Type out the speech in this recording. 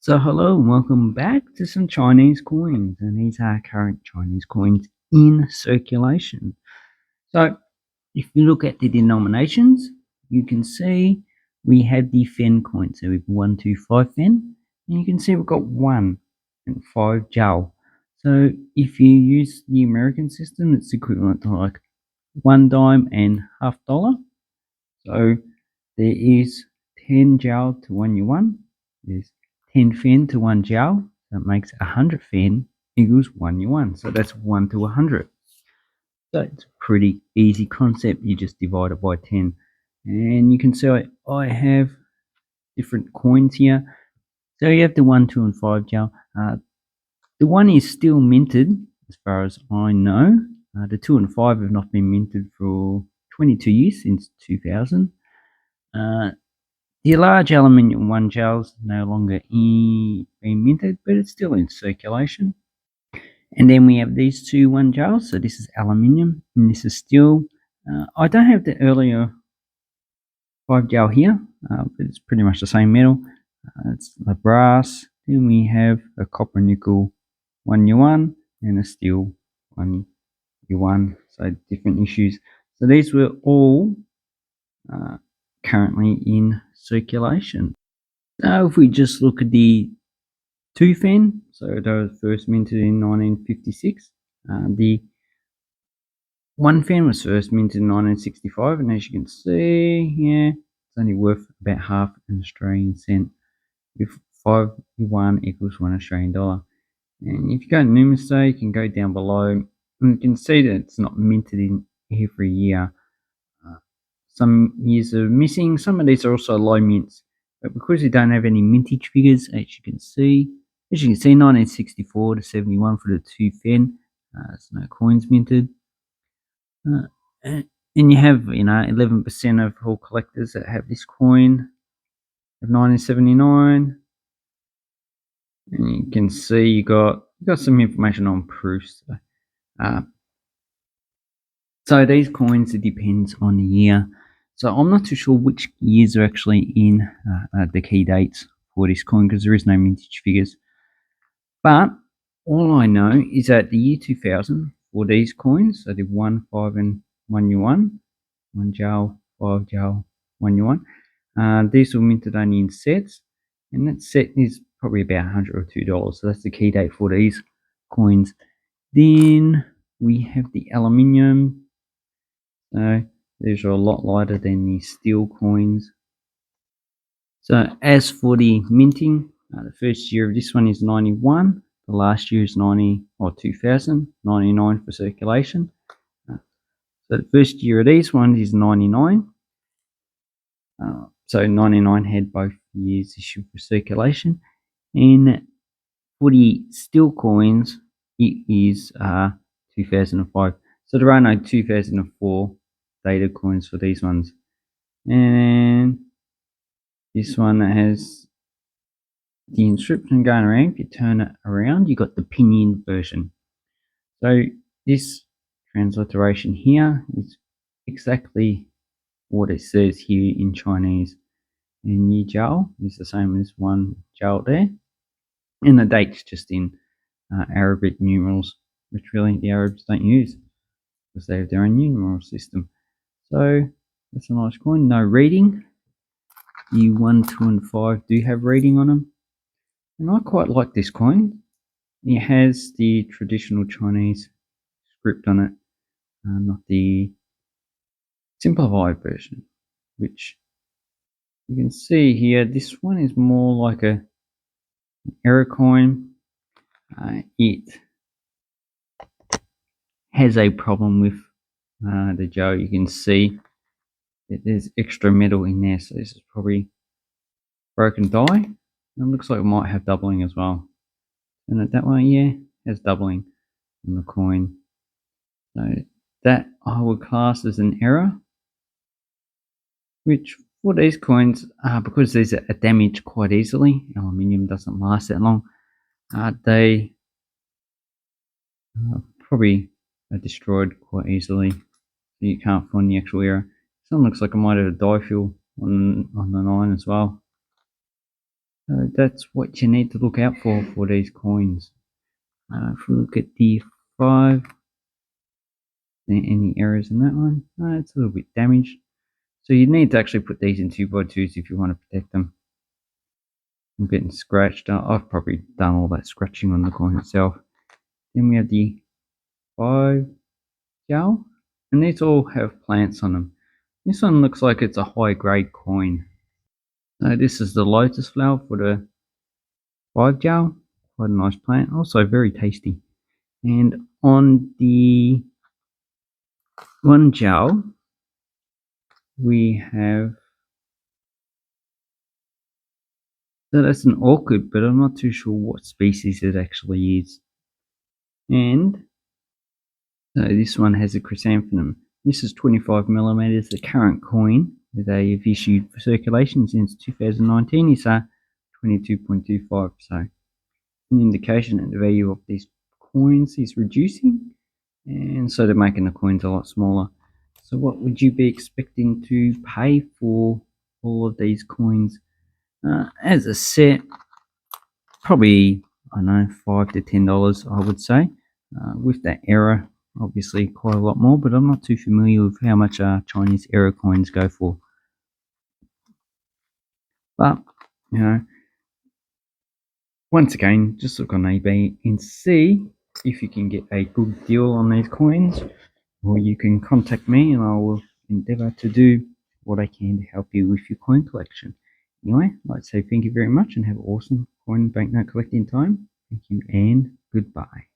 So hello and welcome back to some Chinese coins, and these are current Chinese coins in circulation. So if you look at the denominations, you can see we have the Fen coin. So we've 125 Fen, and you can see we've got 1 and 5 Jowl. So if you use the American system, it's equivalent to like 1 dime and half dollar. So there is 10 Jowl to 1 yuan. There's 10 Fen to 1 Jowl. That makes 100 Fen equals 1 yuan. So that's 1 to 100. So it's a pretty easy concept. You just divide it by 10. And you can see I have different coins here. So you have the 1, 2, and 5 Jowl. The 1 is still minted, as far as I know. The 2 and 5 have not been minted for 22 years, since 2000. The large aluminium 1 Jowl is no longer being minted, but it's still in circulation. And then we have these two 1 Joules. So this is aluminium and this is steel. I don't have the earlier 5 Jowl here, but it's pretty much the same metal. It's the brass. Then we have a copper nickel 1 yuan and a steel 1 yuan. So different issues. So these were all currently in circulation. Now if we just look at the 2 Fen, so they were first minted in 1956. The 1 Fen was first minted in 1965, and as you can see, yeah, it's only worth about half an Australian cent, with 5 yuan equals 1 Australian dollar. And if you go to Numistate, you can go down below, and you can see that it's not minted in every year. Some years are missing. Some of these are also low mints, but because we don't have any mintage figures, as you can see, 1964 to 71 for the 2 Fen. There's no coins minted. And you have, 11% of all collectors that have this coin of 1979. And you can see you got some information on proofs. So these coins, it depends on the year. So I'm not too sure which years are actually in the key dates for this coin, because there is no mintage figures. But all I know is that the year 2000 for these coins, so the 1, 5, and 1 yuan, 1 Jowl, 5 Jowl, 1 yuan, these were minted only in sets, and that set is probably about $100 or $2. So that's the key date for these coins. Then we have the aluminium. So these are a lot lighter than the steel coins. So as for the minting, the first year of this one is 91. The last year is 2000, 99 for circulation. So the first year of these ones is 99. So 99 had both years issued for circulation. And for the steel coins, it is 2005. So there are no 2004 dated coins for these ones. And this one has the inscription going around. If you turn it around, you got the pinyin version. So this transliteration here is exactly what it says here in Chinese. And Yi Jiao is the same as 1 Jiao there. And the date's just in Arabic numerals, which really the Arabs don't use because they have their own numeral system. So that's a nice coin. No reading. You 1, 2, and 5 do have reading on them. And I quite like this coin. It has the traditional Chinese script on it, not the simplified version, which you can see here. This one is more like an error coin. It has a problem with the Joe. You can see that there's extra metal in there, so this is probably broken die. And it looks like it might have doubling as well. And it that way, yeah, it has doubling on the coin. So that I would class as an error, which for these coins, because these are damaged quite easily, aluminium doesn't last that long, they probably are destroyed quite easily. So you can't find the actual error. Some looks like it might have a die fill on the 9 as well. So that's what you need to look out for these coins. If we look at the 5, any errors in that one? It's a little bit damaged. So you need to actually put these in 2x2s if you want to protect them. I'm getting scratched. I've probably done all that scratching on the coin itself. Then we have the 5 gel, and these all have plants on them. This one looks like it's a high grade coin. So this is the lotus flower for the 5 gel. Quite a nice plant, also very tasty. And on the 1 gel, we have, so that's an orchid, but I'm not too sure what species it actually is. And so this one has a chrysanthemum. This is 25 millimeters. The current coin that they have issued for circulation since 2019 is 22.25. So an indication that the value of these coins is reducing, and so they're making the coins a lot smaller. So what would you be expecting to pay for all of these coins? As a set, probably, I don't know, $5 to $10, I would say. With that error, obviously quite a lot more, but I'm not too familiar with how much Chinese error coins go for. But, you know, once again, just look on eBay and see if you can get a good deal on these coins, or you can contact me and I will endeavor to do what I can to help you with your coin collection. Anyway, I'd like to say thank you very much and have an awesome coin banknote collecting time. Thank you and goodbye.